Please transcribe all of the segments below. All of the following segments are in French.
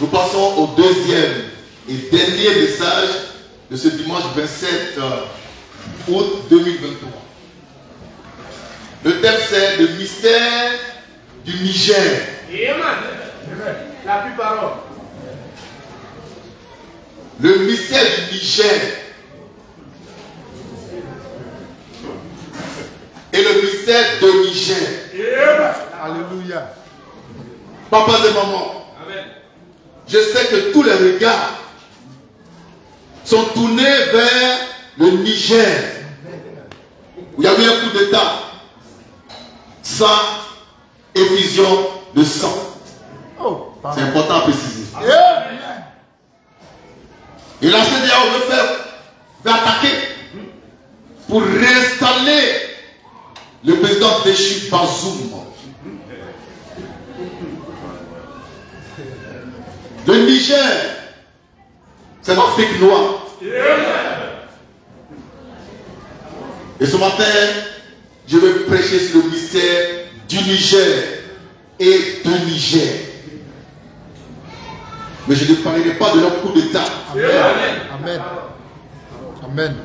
Nous passons au deuxième et dernier message de ce dimanche 27 août 2023. Le thème c'est le mystère du Niger. La plus parole. Le mystère du Niger. Et le mystère de Niger. Alléluia. Papas et mamans, je sais que tous les regards sont tournés vers le Niger, où il y a eu un coup d'État, sang, effusion de sang. C'est important à préciser. Et la CEDEAO veut attaquer pour réinstaller le président déchu Bazoum. Le Niger, c'est l'Afrique noire. Et ce matin, je vais prêcher sur le mystère du Niger et de Niger. Mais je ne parlerai pas de leur coup d'État. Amen. Amen. Amen.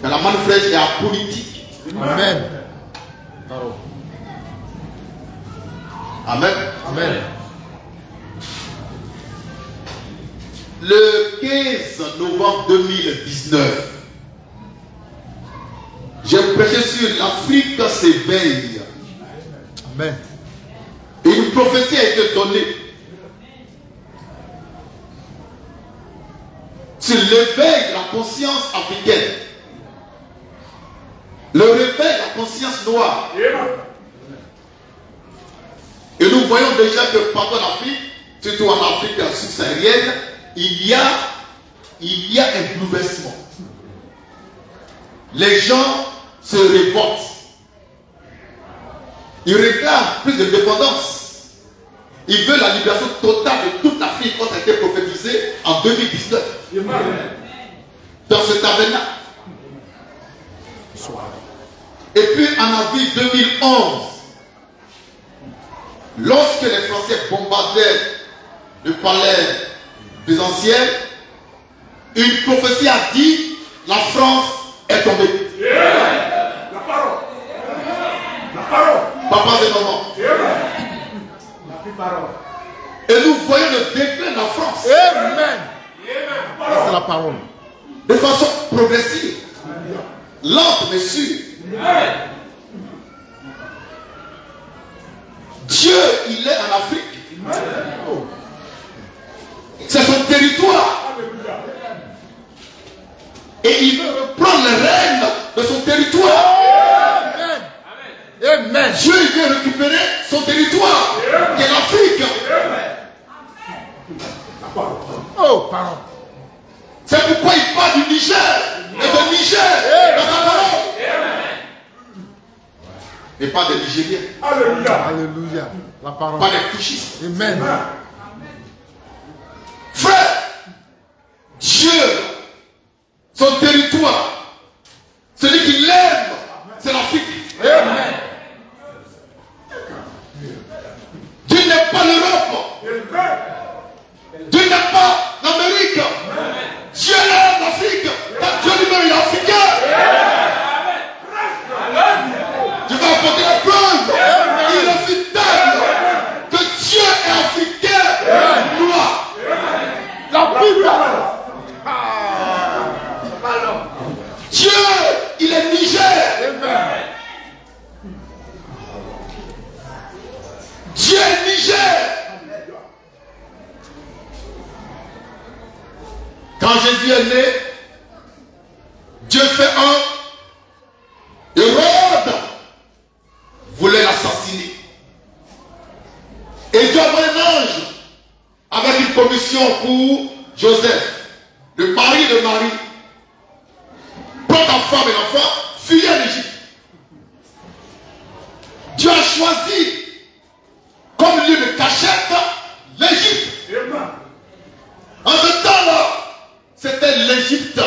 Mais la manne fraîche est apolitique. Amen. Amen. Amen. Le 15 novembre 2019, j'ai prêché sur l'Afrique s'éveille. Amen. Et une prophétie a été donnée sur l'éveil de la conscience africaine. Le réveil de la conscience noire. Et nous voyons déjà que partout en Afrique, surtout en Afrique subsaharienne, il y a un bouleversement. Les gens se révoltent. Ils réclament plus de dépendance. Ils veulent la libération totale de toute l'Afrique, comme ça a été prophétisé en 2019. Dans ce tabernacle. Et puis en avril 2011, lorsque les Français bombardaient le palais présidentiel, une prophétie a dit la France est tombée. La parole. La parole. Papa et maman. La plus parole. Et nous voyons le déclin de la France. Amen. C'est la parole. De façon progressive. Lente mais sûre. Dieu, il est en Afrique. C'est son territoire. Et il veut reprendre le règne de son territoire. Amen. Amen. Dieu, il veut récupérer son territoire, qui est l'Afrique. Oh, parole. C'est pourquoi il parle du Niger et de Niger dans sa parole. Et pas des Nigériens. Alléluia. Alléluia. La parole. Pas des touchistes. Amen. Frère, Dieu, son territoire, celui qui l'aime, c'est l'Afrique. Amen. Dieu n'est pas l'Europe. Dieu n'est pas l'Amérique. Dieu aime l'Afrique. Dieu lui-même est africain. Je vais apporter la preuve. Il est fidèle que Dieu est africain. Noir. La Bible. Dieu, il est Niger. Amen. Dieu est Niger. Quand Jésus est né, Dieu fait un. Hérode voulait l'assassiner. Et Dieu envoie un ange avec une commission pour Joseph, le mari de Marie. Prends ta femme et l'enfant, fuyez en Égypte. Dieu a choisi comme lieu de cachette l'Égypte. En ce temps-là, c'était l'Égypte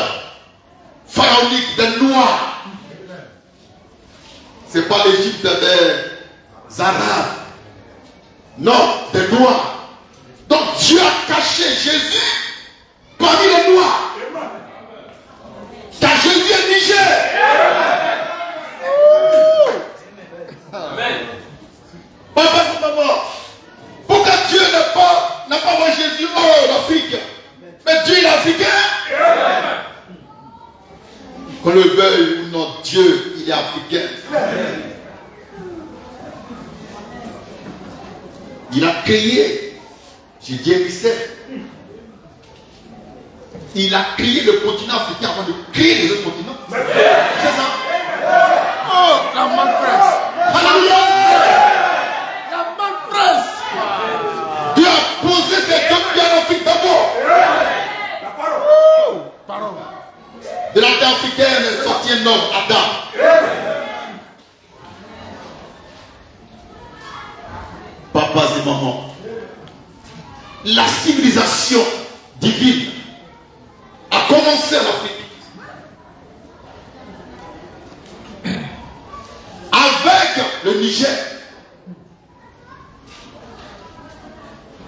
pharaonique des Noirs. Ce n'est pas l'Égypte des Arabes. Non, des Noirs. Donc Jésus parmi les Noirs. Car Jésus est Niger. Amen. Papa, maman, pourquoi Dieu n'a pas envoyé Jésus en Afrique? Mais Dieu est africain. Qu'on le veuille ou non, Dieu, il est africain. Il a créé, j'ai dit Michel, il a créé le continent africain avant de créer les autres continents. C'est ça. Oh, la malpresse. Alléluia. La malpresse. Dieu a posé ses deux pieds en Afrique d'abord. Oh, pardon. De la terre africaine est sorti un homme, Adam. Papas et mamans, la civilisation divine a commencé en Afrique. Avec le Niger.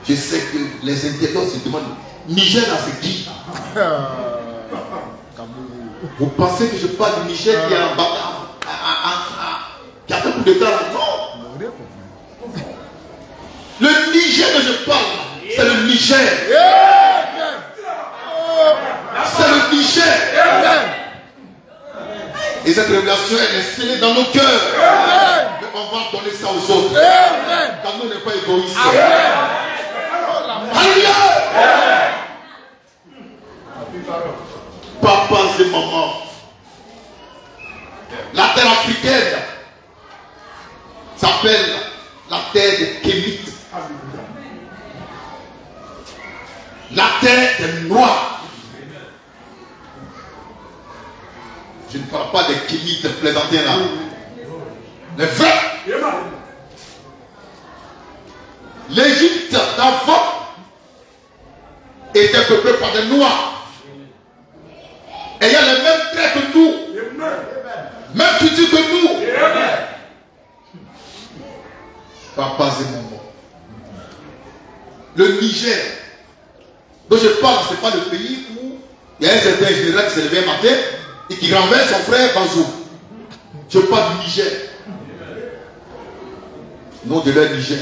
Je sais que les internautes se demandent, Niger là c'est qui? Vous pensez que je parle du Niger qui est en bataille, qui a fait coup d'état là? Non. Le Niger que je parle, c'est le Niger. C'est le Niger. Et cette révélation, elle est scellée dans nos cœurs. Mais on va donner ça aux autres. Car nous n'est pas égoïstes. Alléluia. Papas et mamans, la terre africaine s'appelle la terre des Kémites. La terre des Noirs. Je ne parle pas des Kémites plaisantés là. Les vrais. L'Égypte d'avant était peuplée par des Noirs. Ayant les mêmes traits que nous. Même culture que nous. Papas et mamans. Le Niger, dont je parle, ce n'est pas le pays où il y a un certain général qui s'est levé un matin et qui renverse son frère Bazou. Je parle du Niger. Non de leur Niger.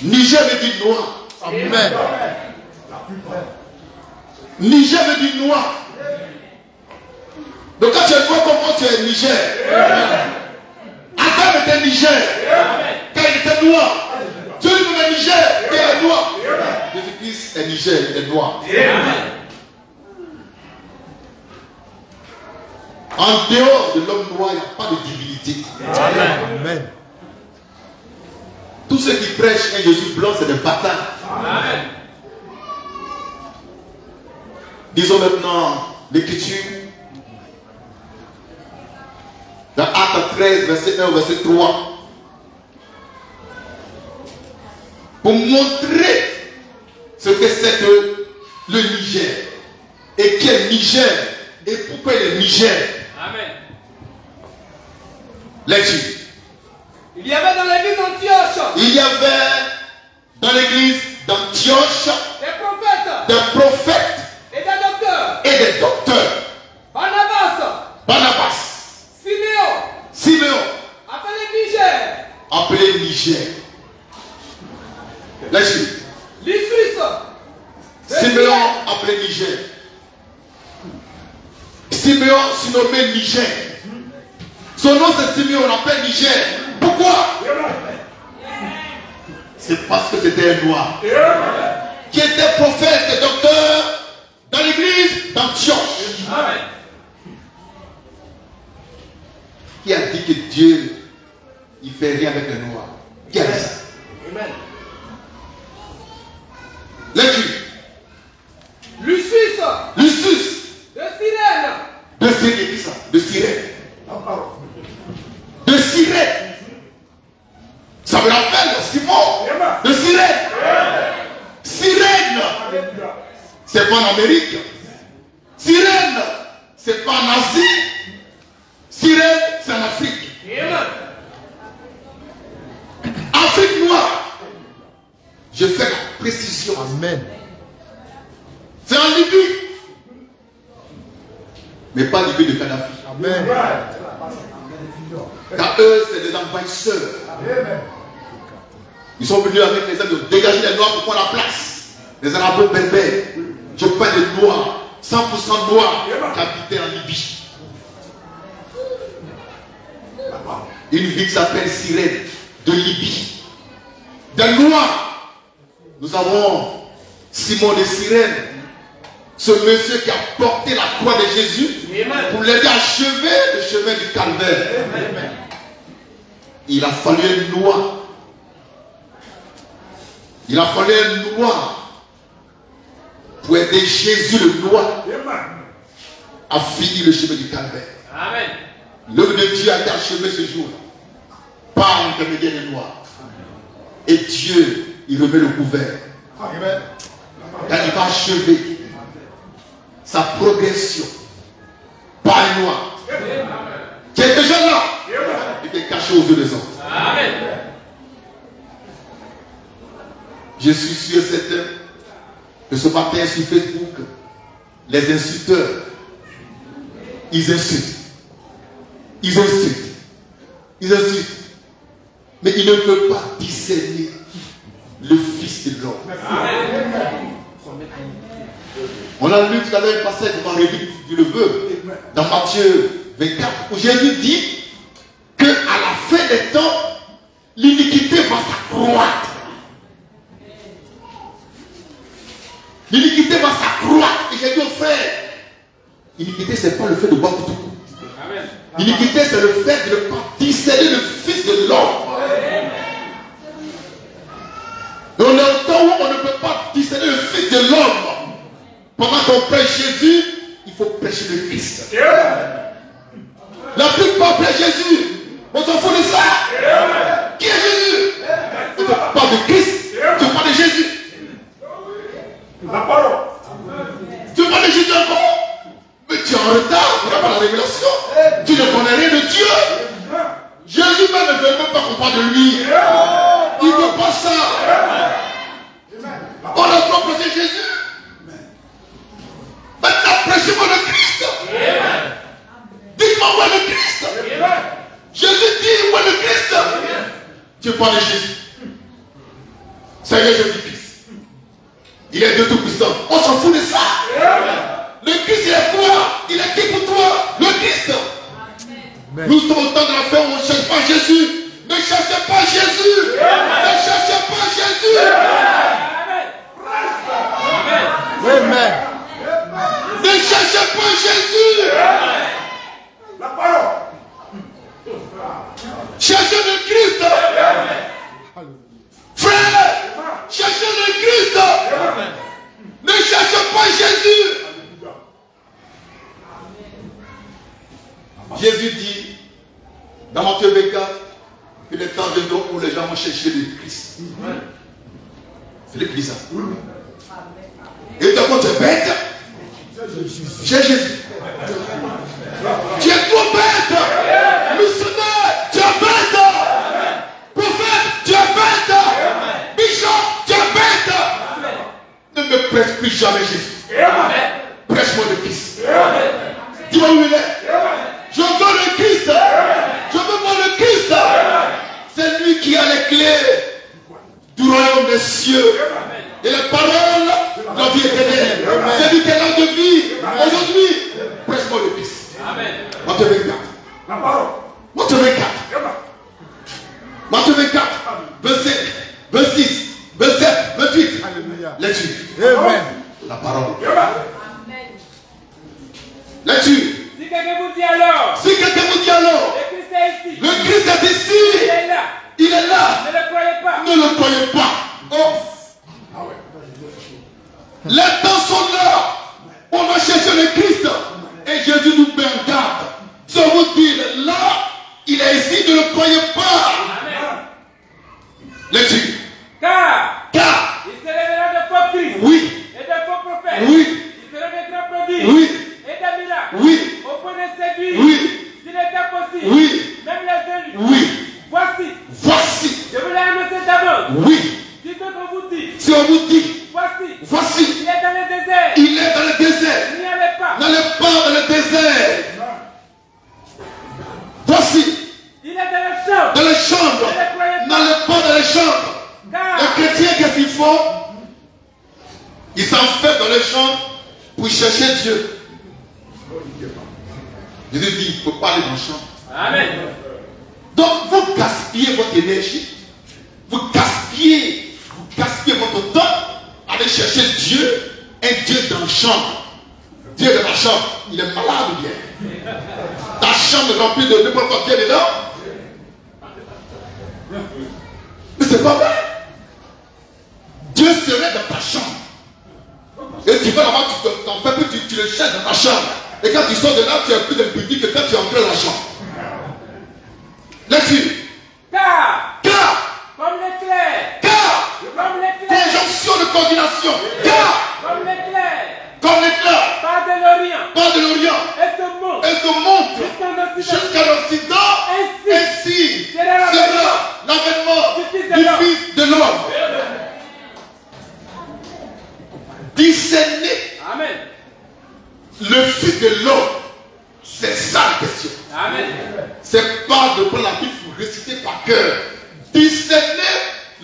Niger veut dire noir. Amen. Niger veut dire noir. Donc quand tu es noir, comment tu es Niger? Adam était Niger. Quand il était noir. Dieu lui est Niger. Il est noir. Jésus-Christ est Niger, il est noir. En dehors de l'homme noir, il n'y a pas de divinité. Amen. Tous ceux qui prêchent un Jésus blanc, c'est des bâtards. Amen. Disons maintenant l'écriture. Dans Actes 13, verset 1, verset 3. Pour montrer ce que c'est que le Niger. Et qui est Niger. Et pourquoi il est Niger. Amen. Lecture. Il y avait dans l'église d'Antioche Il y avait dans l'église d'Antioche des prophètes et et des docteurs. des docteurs. Barnabas, Siméon, appelé Niger, Lecture. Lysus, Siméon appelé Niger. Siméon surnommé Niger. Son nom c'est Siméon, on l'appelle Niger. Pourquoi? C'est parce que c'était un noir. Qui était prophète et docteur dans l'église d'Antioche. Amen. Qui a dit que Dieu, il fait rien avec les noirs? Qui a dit ça? Amen. Lecture. Lucius, Lucius. de Cyrène, De Cyrène, qui ça? De Cyrène. De Cyrène. Ça me rappelle Simon. De Cyrène. Cyrène. C'est pas en Amérique. Cyrène. C'est pas en Asie. Cyrène, c'est en Afrique. Amen. Je fais la précision. Amen. C'est en Libye. Mais pas Libye de Kadhafi. Amen. Car eux, c'est des envahisseurs. Ils sont venus avec les hommes de dégager les noirs pour prendre la place. Les arabes berbères. Je peins des noirs, 100% noirs qui habitaient en Libye. Une ville qui s'appelle Cyrène de Libye. Des noirs. Nous avons Simon de Cyrène, ce monsieur qui a porté la croix de Jésus pour l'aider à achever le chemin du calvaire. Il a fallu un noir. Il a fallu un noir pour aider Jésus le noir à finir le chemin du calvaire. Amen. L'œuvre de Dieu a été achevée ce jour par l'intermédiaire des noirs. Et Dieu, il remet le couvert. Quand il va achever sa progression par les noirs qui est déjà là et qui est caché aux yeux des hommes. Amen. Je suis sûr et certain que ce matin sur Facebook, les insulteurs, ils insultent. Ils insultent. Ils insultent. Mais ils ne peuvent pas discerner le Fils de l'homme. On a lu tout à l'heure un passage que Marie dit le veut dans Matthieu 24 où Jésus dit qu'à la fin des temps, l'iniquité va s'accroître. L'iniquité va s'accroître. Et j'ai dit au frère, l'iniquité, ce n'est pas le fait de boire tout. L'iniquité, c'est le fait de ne pas discerner le Fils de l'homme. Et on est au temps où on ne peut pas discerner le Fils de l'homme. Pendant qu'on prêche Jésus, il faut prêcher le Christ. La plupart prêchent Jésus. On s'en fout de ça. Qui est Jésus? Tu ne parles pas de Christ, tu parles de Jésus. La parole. Tu parles de Jésus encore? Mais tu es en retard, tu n'as pas la révélation. Tu ne connais rien de Dieu. Jésus même ne veut même pas qu'on parle de lui. Il ne veut pas ça. On a trop prêché Jésus. Maintenant, prêchez-moi le Christ. Dites-moi où est le Christ. Jésus dit où est le Christ. Tu parles de Jésus. Seigneur Jésus-Christ. Il est Dieu tout-puissant. On s'en fout de ça. Le Christ, il est quoi? Il est qui pour toi? Le Christ. Amen. Nous sommes au temps de la fin où on ne cherche pas Jésus. Ne cherchez pas Jésus. Ne cherchez pas Jésus. Amen. Ne cherchez pas Jésus. La parole. Cherchez le Christ. Frère, cherchez le Christ. Ne cherchez pas Jésus. Jésus dit dans Matthieu 24 que les temps viendront où les gens vont chercher le Christ. Philippe dit ça. Et toi, quand tu es bête, cherche Jésus. Tu es trop bête. Missionnaire, tu es bête. Prophète, tu es bête. Bishop, tu es bête. Ne me prêche plus jamais Jésus. Prêche-moi le Christ. Dis-moi où il est. Je veux le Christ. Je veux voir le Christ. C'est lui qui a les clés du royaume des cieux. Et les paroles de la vie éternelle. C'est lui qui est l'âme de vie. Aujourd'hui, prêche-moi le Christ. Matthieu 24. La parole. Matthieu 24. Matthieu 24. Verset 26, 27, 28. Lecture. Amen. La parole. Lecture. Si quelqu'un vous dit alors, Si quelqu'un vous dit alors, le Christ est ici, le Christ est ici, il est là, il est là, ne le croyez pas. ne le croyez pas. Oh. Les temps sont là. On va chercher le Christ. Et Jésus nous met en garde. Je vous dis, là, il est ici, ne le croyez pas. Amen. Lecture. Car Car, il se révélera de faux Christ oui, et de faux prophètes. oui, Il fera des grands prodiges oui, et des miracles. oui, Au point de séduire, oui, s'il était possible, oui, même les élus. oui. Voici, Voici, je vous l'ai annoncé d'avance. oui, Si d'autres vous disent, vous dit, voici, voici, il est dans le désert. il est dans le désert. N'y allez pas. N'allez pas dans le désert. Voici, Il est dans la chambre. dans les chambres. Ne les croyez pas. N'allez pas dans les chambres. Car Les chrétiens, qu'est-ce qu'ils font? Ils s'enferment dans les chambres pour chercher Dieu. Jésus dit, il ne faut pas aller dans le champ. Amen. Donc, vous gaspillez votre énergie. Vous gaspillez votre temps à aller chercher Dieu, un Dieu dans la chambre. Dieu dans la chambre, il est malade ou bien? Ta chambre est remplie de n'importe quoi Dieu dedans. Mais c'est pas vrai. Dieu serait dans ta chambre. Et tu vas là-bas, tu le cherches dans ta chambre. Et quand tu sors de là, tu es plus impudi que quand tu es entré dans la chambre. Lecture. Car, Car, comme l'éclair, car, conjonction de coordination. Car, comme l'éclair, comme l'éclat, part de l'Orient, part de l'Orient, et se monte et se montre jusqu'en Occident. jusqu'à l'Occident. Ainsi sera l'avènement du Fils de du l'homme. Fils de l'homme. Discerner Amen. le Fils de l'homme, c'est ça la question. Amen. C'est pas de prendre la Bible pour réciter par cœur. Discerner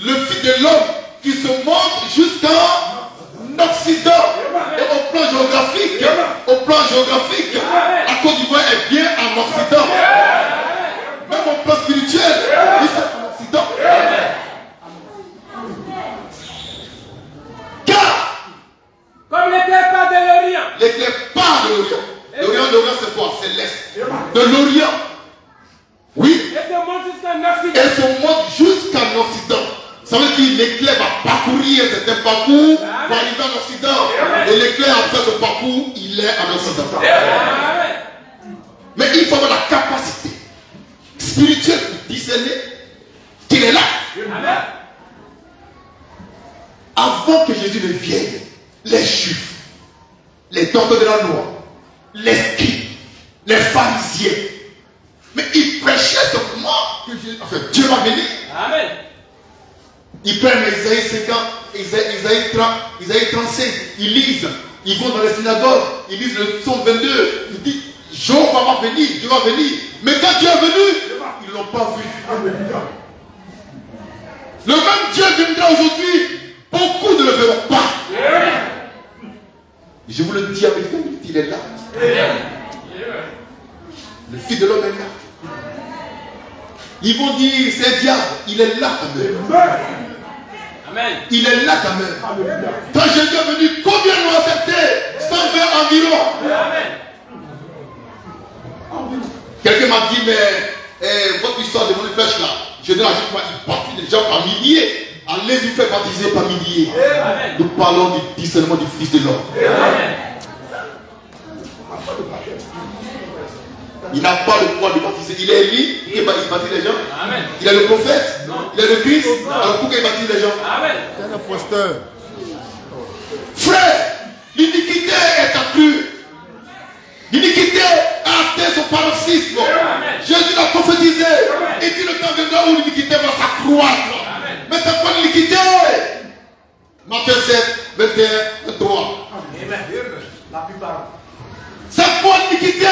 le Fils de l'homme qui se montre jusqu'en Occident. Et au plan géographique, la Côte d'Ivoire est bien en Occident. Même au plan spirituel, ils sont en Occident. Car Comme l'éclair part de l'Orient. l'éclair part de l'Orient. L'Orient c'est quoi? C'est l'Est. De l'Orient. Oui. Et se monte jusqu'en Occident. Et se monte jusqu'en Occident. Ça veut dire que l'éclair va parcourir un certain parcours pour arriver en Occident. Et l'éclair, après ce parcours, il est en Occident. Amen. Mais il faut avoir la capacité spirituelle pour discerner qu'il est là. Amen. Avant que Jésus ne vienne, les Juifs, les docteurs de la loi, les scribes, les pharisiens, mais ils prêchaient seulement que Dieu va venir. Amen. Ils prennent Isaïe 50, Isaïe 30, Isaïe 35, ils lisent, ils vont dans les synagogues, ils lisent le psaume 22, ils disent, Jéhovah va venir, Dieu va venir. Mais quand Dieu est venu, ils ne l'ont pas vu. Le même Dieu viendra aujourd'hui, beaucoup ne le verront pas. Je vous le dis avec vous, il est là. Le Fils de l'homme est là. Ils vont dire, c'est un diable, il est là quand même. Amen. Il est là quand même. Quand Jésus est venu, combien l'ont accepté? 120 environ. Amen. Quelqu'un m'a dit, mais votre histoire de mon frère là, je dis la chose, il baptise les gens par milliers. Allez-y faire baptiser par milliers. Amen. Nous parlons du discernement du Fils de l'homme. Amen. Il n'a pas le droit de baptiser. Il est Élie, il baptise les gens. Amen. Il est le prophète, il est le Christ. Alors pourquoi il baptise les gens? Amen. C'est un imposteur. Frère, l'iniquité est accrue. L'iniquité a atteint son paroxysme. Amen. Jésus l'a prophétisé. Il dit le temps viendra où l'iniquité va s'accroître. Amen. Mais c'est pas l'iniquité. Matthieu 7, 21, 23. Amen. La plupart. C'est pas l'iniquité.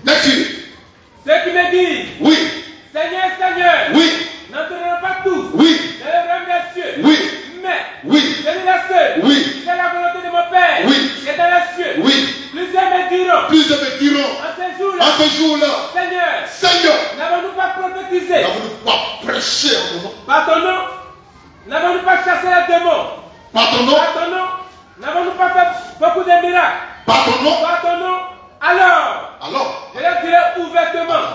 Lecture. Ceux qui me disent, Oui, Seigneur, Seigneur, oui, n'entreront pas tous oui, dans le royaume des cieux. oui, Mais oui, celui-là seul, oui, qui fait la volonté de mon Père, Oui. qui est dans les cieux. oui. Plusieurs me diront, Plusieurs me diront, en ce jour-là, en ce jour-là, Seigneur, Seigneur, n'avons-nous pas prophétisé n'avons-nous pas prêché en ton nom? par ton nom? N'avons-nous pas chassé les démons? Par ton nom? Par ton nom? N'avons-nous pas fait beaucoup de miracles? Par ton nom? Par ton nom? Alors, Alors, je leur dirai ouvertement.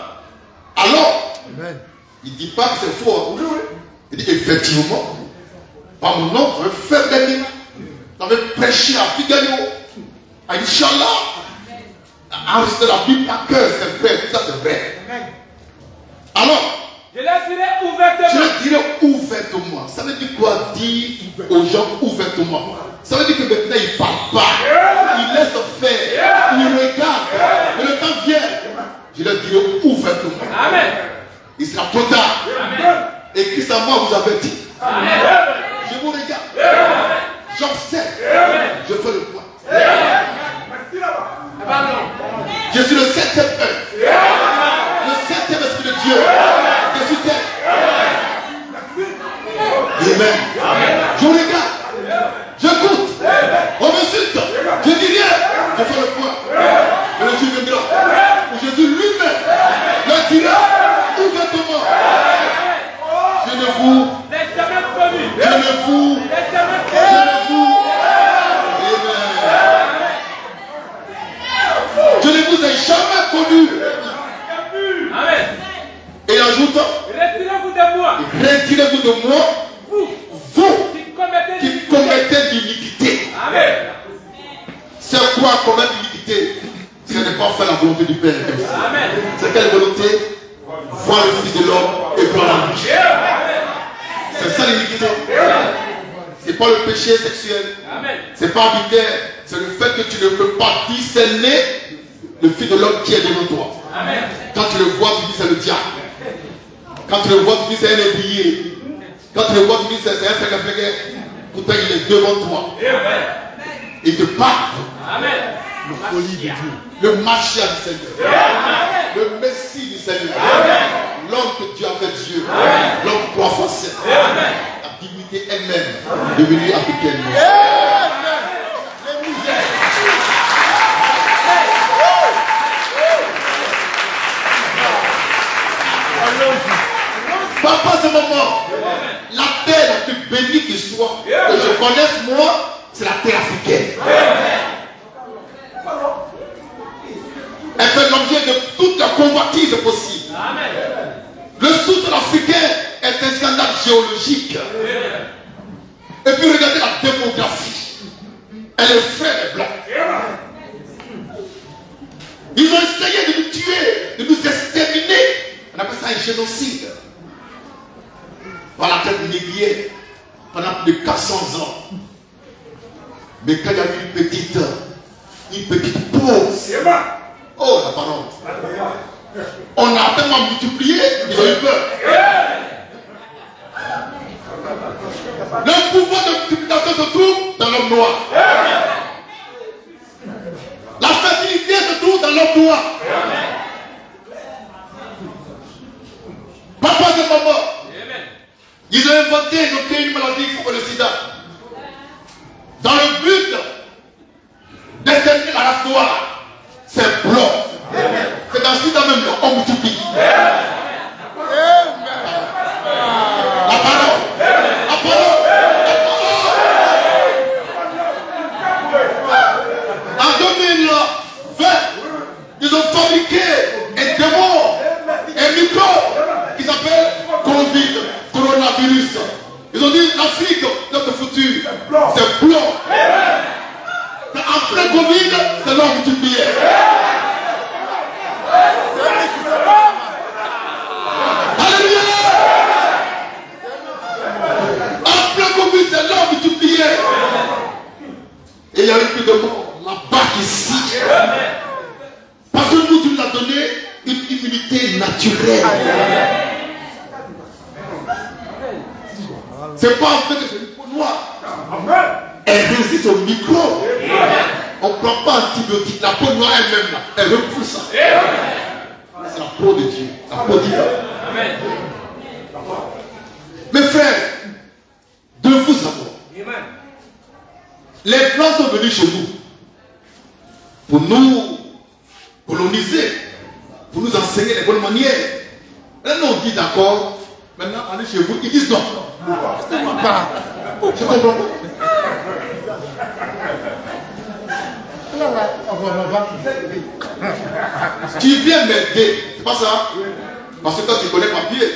alors, Amen. il ne dit pas que c'est faux. Il dit effectivement, par mon nom, je vais faire des miracles. Je vais prêcher à Figaro, à Inch'Allah, enregistrer la Bible par cœur, c'est vrai, tout ça c'est vrai. Alors, Je leur dirai je ouvertement. le dirai ouvertement. Ça veut dire quoi? Dire aux gens ouvertement. Ça veut dire que maintenant il ne parle pas. Il laisse faire. Il regarde. Et le temps vient. Je le dirai ouvertement. Amen. Il sera trop tard. Amen. Et Christ à moi vous avez dit. Je vous regarde. J'observe. Je fais le point. Je suis le 7e œil. Le 7e esprit de Dieu. Je suis terre. Amen. Je vous regarde. J'écoute. On m'insulte. Je dis rien. Je fais le point. Et le jour viendra où Jésus lui-même le dira ouvertement. Je ne vous. Je ne vous ai jamais connu. Amen. Et ajoute. Retirez-vous de moi. Retirez-vous de moi. Vous Qui commettez commettez l'iniquité. Amen. C'est quoi commettre l'iniquité? Ce n'est pas faire la volonté du Père. Amen. C'est quelle volonté? Voir le Fils de l'homme et prendre la vie. C'est ça l'iniquité. C'est pas le péché sexuel. C'est pas arbitraire. C'est le fait que tu ne peux pas discerner le Fils de l'homme qui est devant toi. Amen. Quand tu le vois, tu dis c'est le diable. Quand tu le vois, tu dis c'est un ébrié. Quand tu le vois, tu dis c'est un fréguet. Pourtant il est devant toi. Il te parle. Amen. Le folie de Dieu. Le Machia du Seigneur. Le Messie du Seigneur. L'homme que Dieu a fait Dieu. L'homme prophète. La divinité elle-même devenue africaine. Papa, ce moment, la terre la plus bénie qui soit, que je connaisse moi, c'est la terre africaine. Elle fait l'objet de toute la convoitise possible. Le sous-sol africain est un scandale géologique. Et puis regardez la démographie. Elle est frère des blancs. Ils ont essayé de nous tuer, de nous exterminer. On appelle ça un génocide. Par la tête négrière pendant plus de 400 ans. Mais quand il y a eu une petite pause. Oh la parole. On a tellement multiplié, ils ont eu peur. Le pouvoir de multiplication se trouve dans l'homme noir. La fertilité se trouve dans l'homme noir. Papa, c'est maman. Ils ont inventé, ils ont créé une maladie qui s'appelle le sida. Dans le but d'exterminer la race noire. C'est blanc. C'est dans le sida même qu'on multiplie. La parole. La parole. En 2020, ils ont fabriqué un démon, un microbe qui s'appelle Covid. Coronavirus. Ils ont dit l'Afrique, notre futur, c'est blanc. Après Covid, c'est l'homme multiplié. Alléluia. Après Covid, c'est l'homme multiplié. Et il y a eu plus de mort là-bas qu'ici. Parce que nous, tu nous as donné une immunité naturelle. C'est pas en fait que c'est une peau noire. Elle résiste au micro. On ne prend pas antibiotique. La peau noire elle-même, elle repousse. C'est la peau de Dieu. La peau divine. Mes frères, de vous savoir. Les Blancs sont venus chez nous pour nous coloniser, pour nous enseigner les bonnes manières. Maintenant on dit d'accord. Maintenant on est chez vous. Ils disent non. Je comprends pas. Tu viens m'aider, c'est pas ça? Parce que quand tu connais papier,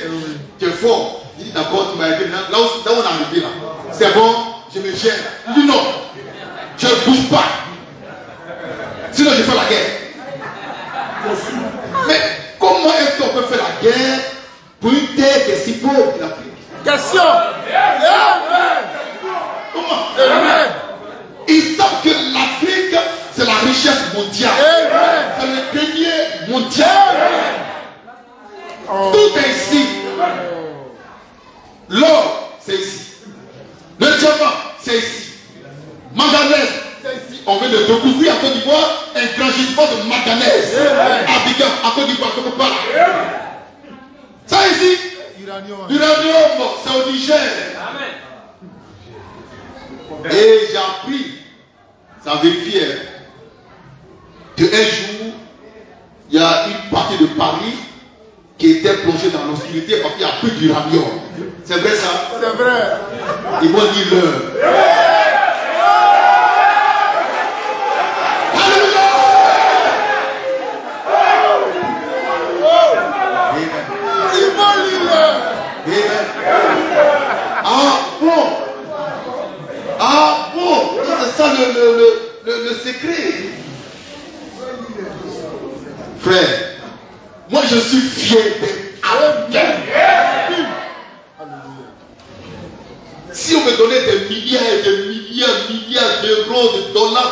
tu es fort. Il dit d'accord, tu m'as aidé. Là où on est arrivé là, c'est bon, je me gère. Il dit non, je ne bouge pas. Sinon je fais la guerre. Mais comment est-ce qu'on peut faire la guerre pour une terre qui est si pauvre que l'Afrique? Question. Comment? Amen. Ils savent que l'Afrique, c'est la richesse mondiale. C'est le grenier mondial. Tout est ici. L'or, c'est ici. de découvrir en Côte d'Ivoire un grand gisement de manganèse. Abidjan, en Côte d'Ivoire, quelque part. Ça ici, l'uranium, c'est au Niger. Et j'ai appris, ça a vérifié, qu'un jour, il y a une partie de Paris qui était plongée dans l'obscurité parce qu'il n'y a plus d'uranium. C'est vrai ça? C'est vrai. Ils vont dire l'heure. Alléluia! Ils vont dire l'heure. Ah bon? Ah bon? C'est ça le secret. Frère, moi je suis fier d'être africain. Si on me donnait des milliards et des milliards d'euros, de dollars,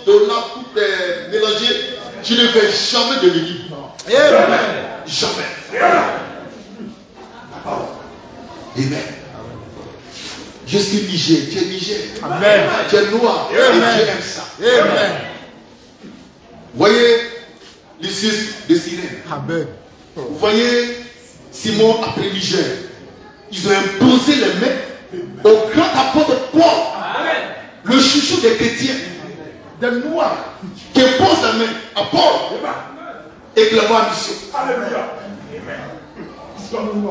dollars, tout est mélangé, je ne vais jamais devenir. Jamais. Amen. Je suis Niger, tu es Niger. Amen. Tu es noir. Amen. Et Dieu aime ça. Amen. Voyez l'Isis de Cyrène. Amen. Vous voyez Simon après Niger. Ils ont imposé les mains au grand apôtre Paul. Le chouchou des chrétiens. Des noirs. Qui impose la main à Paul. Et qui l'envoie en mission.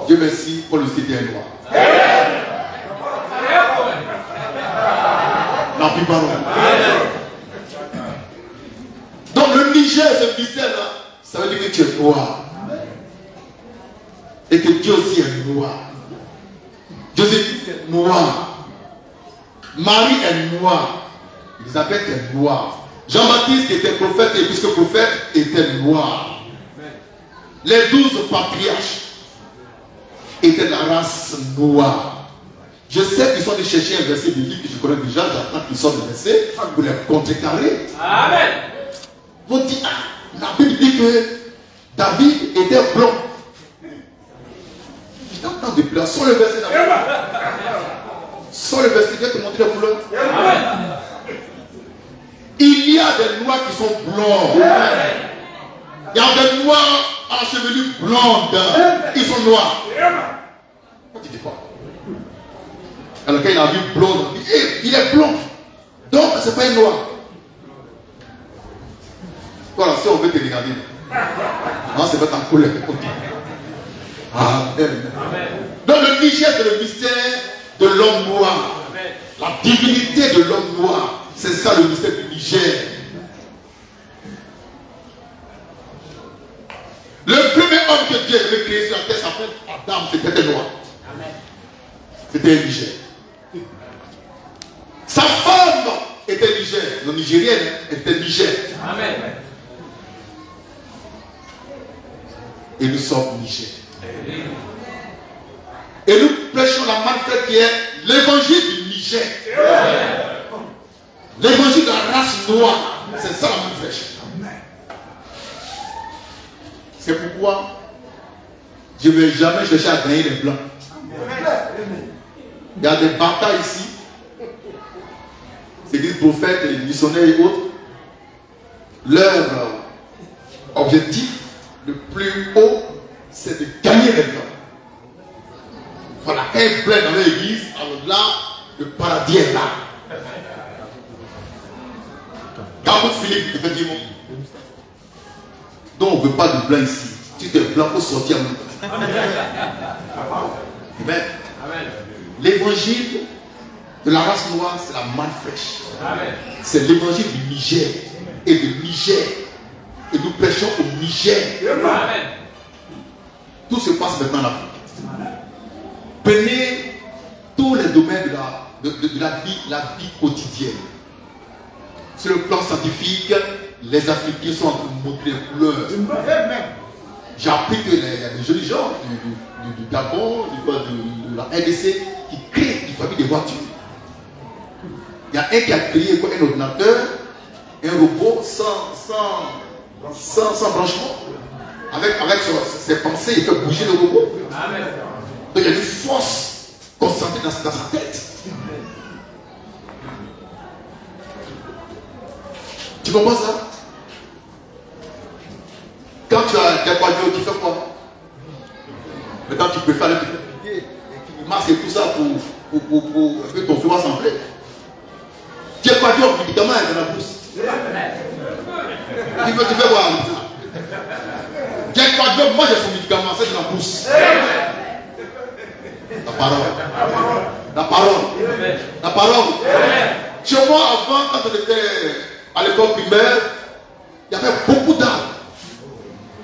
Dieu merci pour le cité noir. Non, plus pardon. Donc le Niger, ce mystère-là, ça veut dire que tu es noir. Et que Dieu aussi est noir. Joseph est noir. Marie est noire. Elisabeth est noire. Jean-Baptiste, qui était prophète et puisque prophète, était noir. Les 12 patriarches étaient de la race noire. Je sais qu'ils sont allés chercher un verset biblique que je connais déjà. J'attends qu'ils sortent le verset pour les contrecarrer. Amen. Vous dites, la Bible dit que David était blanc. Je t'entends de pleurs. Sans le verset d'abord. Sans le verset, je vais te montrer la couleur. Il y a des noirs qui sont blancs. Il y a des noirs à la chevelure blonde. Ils sont noirs. Pourquoi tu dis quoi? Alors quand il a vu blond, il dit, hey, il est blond. Donc c'est pas un noir. Voilà, si on veut te regarder. Non, c'est pas ta couleur. Amen. Donc le Niger, c'est le mystère de l'homme noir. La divinité de l'homme noir. C'est ça le mystère du Niger. Le premier homme que Dieu avait créé sur la terre s'appelle Adam, c'était un noir. C'était un Niger. Sa femme était Niger. Le Nigérienne était Niger. Amen. Et nous sommes Niger. Et nous prêchons la manne faite qui est l'évangile du Niger. L'évangile de la race noire. C'est ça la manne fraîche. C'est pourquoi je ne vais jamais chercher à gagner les blancs. Il y a des batailles ici. C'est des prophètes, les missionnaires et autres. Leur objectif le plus haut, c'est de gagner les blancs. Voilà, quand ils plaident dans l'église, alors là, le paradis est là. Carrefour Philippe, effectivement. Donc on ne veut pas de blanc ici. Si tu es blanc, il faut sortir en même temps. Amen. L'évangile de la race noire, c'est la manne fraîche. C'est l'évangile du Niger et de Niger. Et nous prêchons au Niger. Amen. Tout se passe maintenant en Afrique. Prenez tous les domaines de la vie quotidienne. Sur le plan scientifique, les Africains sont en train de montrer les couleurs. J'ai appris qu'il y a des jolis gens du Gabon, de la RDC, qui créent, qui fabriquent des voitures. Il y a un qui a créé un ordinateur, un robot sans branchement. Avec ses pensées, il peut bouger le robot. Amen. Donc il y a une force concentrée dans sa tête. comprends ça? Quand tu as des quadrilles, tu fais quoi? Maintenant, tu peux faire le pied. Tu masques et tout ça pour que ton feu va s'enfler. Tu es quadrilles, le médicament est dans la bouche. Tu fais quoi? Tu es quadrilles, moi j'ai son médicament, c'est dans la bouche. La parole. La parole. La parole. Chez moi, avant, quand on était à l'école primaire, il y avait beaucoup d'arbres.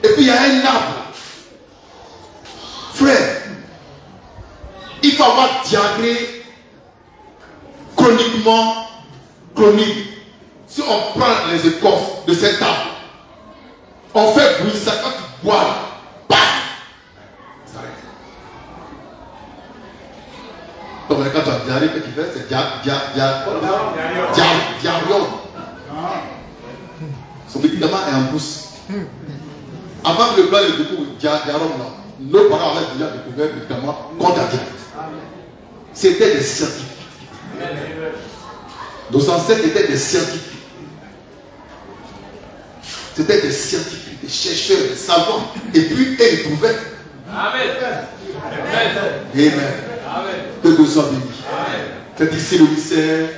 Et puis il y a un arbre. Frère, il faut avoir diarrhée chroniquement chronique. Si on prend les écorces de cet arbre, on fait bruit, ça quand tu bois, bam, ça arrête. Donc quand tu as diarrhée, ce que tu fais, c'est diarrhée. Son médicament est en bouche. Avant que le blanc le découvre, diarrhée, nos parents avaient déjà découvert le médicament contre la diarrhée. C'était des scientifiques. Nos ancêtres étaient des scientifiques. C'était des scientifiques, des chercheurs, des savants. Et puis, ils trouvaient. Amen. Amen. Que Dieu soit béni. C'est ici le lycée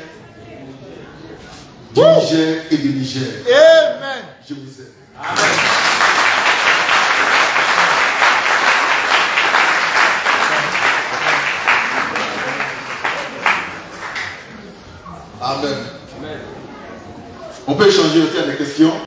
du Niger et du Niger. Amen. Je vous aime. Amen. Amen. On peut échanger aussi à des questions.